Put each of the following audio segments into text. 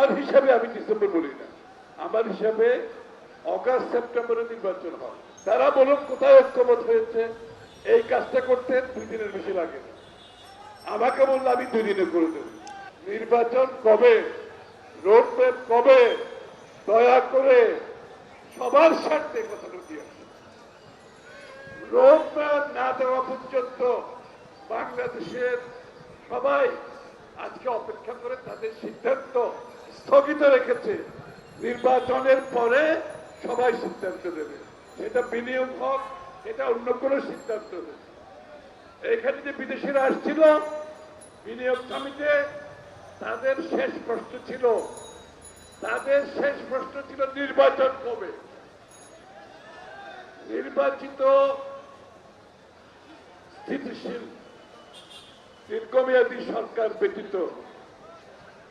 আমার হিসাবে আমি ডিসেম্বর বলি না, আমার হিসাবে অগাস্ট সেপ্টেম্বরে নির্বাচন হয়। তারা বলুন কোথায় ঐক্যমত হয়েছে। এই কাজটা করতে 2 দিনের বেশি লাগে না। আমাকে বললে আমি 2 দিনে করে দেব। নির্বাচন কবে, রোড ম্যাপ কবে, দয়া করে সবার স্বার্থে কথাটা দিয়ে আসে। রোড ম্যাপ না দেওয়া পর্যন্ত বাংলাদেশের সবাই আজকে অপেক্ষা করে তাদের সিদ্ধান্ত স্থগিত রেখেছে। নির্বাচনের পরে সবাই সিদ্ধান্ত দেবে, সেটা বিনিয়োগ হোক, এটা অন্য কোনো সিদ্ধান্ত দেবে। এখানে যে বিদেশিরা আসছিল বিনিয়োগ সামিটে, তাদের শেষ প্রশ্ন ছিল নির্বাচন কবে। নির্বাচিত স্থিতিশীল দীর্ঘমেয়াদী সরকার ব্যতীত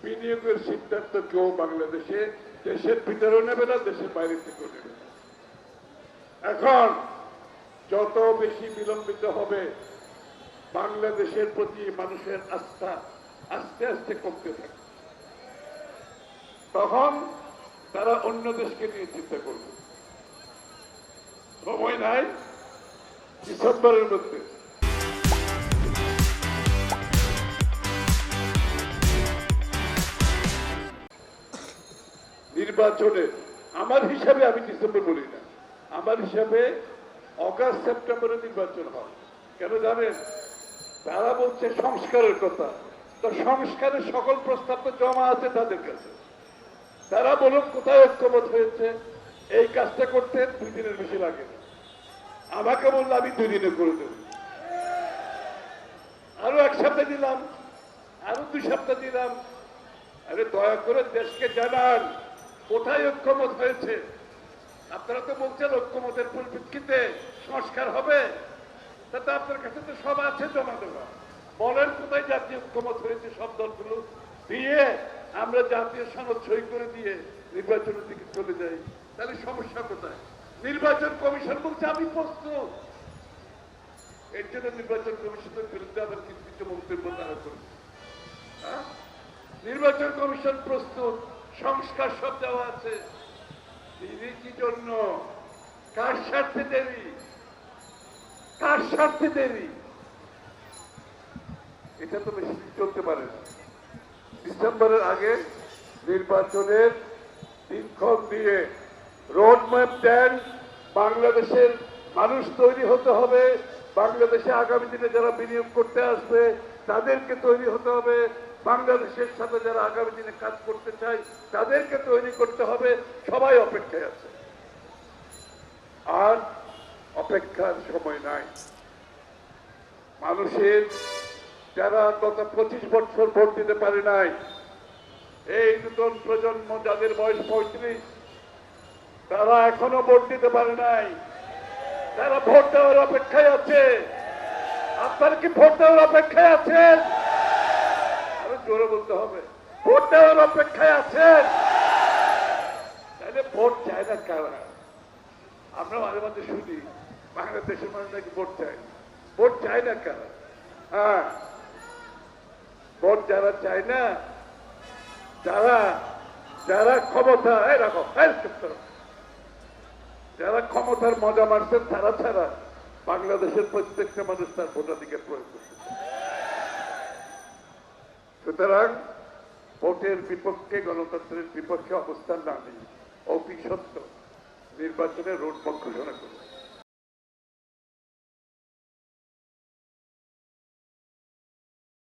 বিনিয়োগের সিদ্ধান্ত কেউ বাংলাদেশে দেশের ভিতরেও নেবে না, দেশের বাইরে থেকেও নেবে না। এখন যত বেশি বিলম্বিত হবে বাংলাদেশের প্রতি মানুষের আস্থা আস্তে আস্তে কমতে থাকে, তখন তারা অন্য দেশকে নিয়ে চিন্তা করবে। সময় নাই, ডিসেম্বরের মধ্যে নির্বাচনে আমার হিসাবে আমি ডিসেম্বর বলি না, আমার হিসাবে অগাস্ট সেপ্টেম্বরে নির্বাচন হয়। কেন জানেন? তারা বলছে সংস্কারের কথা, তো সংস্কারের সকল প্রস্তাব তো জমা আছে তাদের কাছে। তারা বলুন কোথায় ঐক্যমত হয়েছে। এই কাজটা করতে 2 দিনের বেশি লাগে না। আমাকে বললে আমি 2 দিনে করে দেব। আরো 1 সপ্তাহ দিলাম, আরো 2 সপ্তাহ দিলাম। আরে দয়া করে দেশকে জানান কোথায় ঐক্যমত হয়েছে। আপনারা তো বলছেন ঐক্যমতের পরিপ্রেক্ষিতে সংস্কার হবে, তাতে আপনার কাছে তো সব আছে জমা দেওয়া। বলেন কোথায় জাতীয় ঐক্যমত হয়েছে, সব দলগুলো দিয়ে আমরা জাতীয় সনদ সই করে দিয়ে নির্বাচনের দিকে চলে যাই। তাহলে সমস্যা কোথায়? নির্বাচন কমিশন বলছে আমি প্রস্তুত। এর জন্য নির্বাচন কমিশনের বিরুদ্ধে আবার কিছু কিছু মন্তব্য তারা করেছে। নির্বাচন কমিশন প্রস্তুত, সংস্কার সব দেওয়া আছে। তিনি কি জন্য, কার স্বার্থে দেরি, কার স্বার্থে দেরি? এটা তো বেশি দিন চলতে পারে না। ডিসেম্বরের আগে নির্বাচনের দিনক্ষণ দিয়ে রোড ম্যাপ দেন। বাংলাদেশের মানুষ তৈরি হতে হবে, বাংলাদেশে আগামী দিনে যারা বিনিয়োগ করতে আসবে তাদেরকে তৈরি হতে হবে, বাংলাদেশের সাথে যারা আগামী দিনে কাজ করতে চায় তাদেরকে তৈরি করতে হবে। সবাই অপেক্ষায় আছে, আর অপেক্ষার সময় নাই। মানুষের যারা গত 25 বছর ভোট দিতে পারে নাই, এই নতুন প্রজন্ম যাদের বয়স 35, তারা এখনো ভোট দিতে পারে নাই। তারা ভোট দেওয়ার অপেক্ষায় আছে। আপনারা কি ভোট দেওয়ার অপেক্ষায় আছেন? আরো জোরে বলতে হবে, ভোট দেওয়ার অপেক্ষায় আছেন? তাহলে ভোট চায় না কারা? আমরা মাঝে মাঝে শুনি বাংলাদেশের মানুষ নাকি ভোট চায়। ভোট চায় না কারা? হ্যাঁ, ভোট যারা চায় না, যারা ক্ষমতা, যারা ক্ষমতার মজা মারছেন তারা ছাড়া বাংলাদেশের প্রত্যেকটা মানুষ তার ভোটাধিকার প্রয়োগ করছে। সুতরাং ভোটের বিপক্ষে, গণতন্ত্রের বিপক্ষে অবস্থান না নিয়ে অতি সত্য নির্বাচনের রোডম্যাপ ঘোষণা করবে।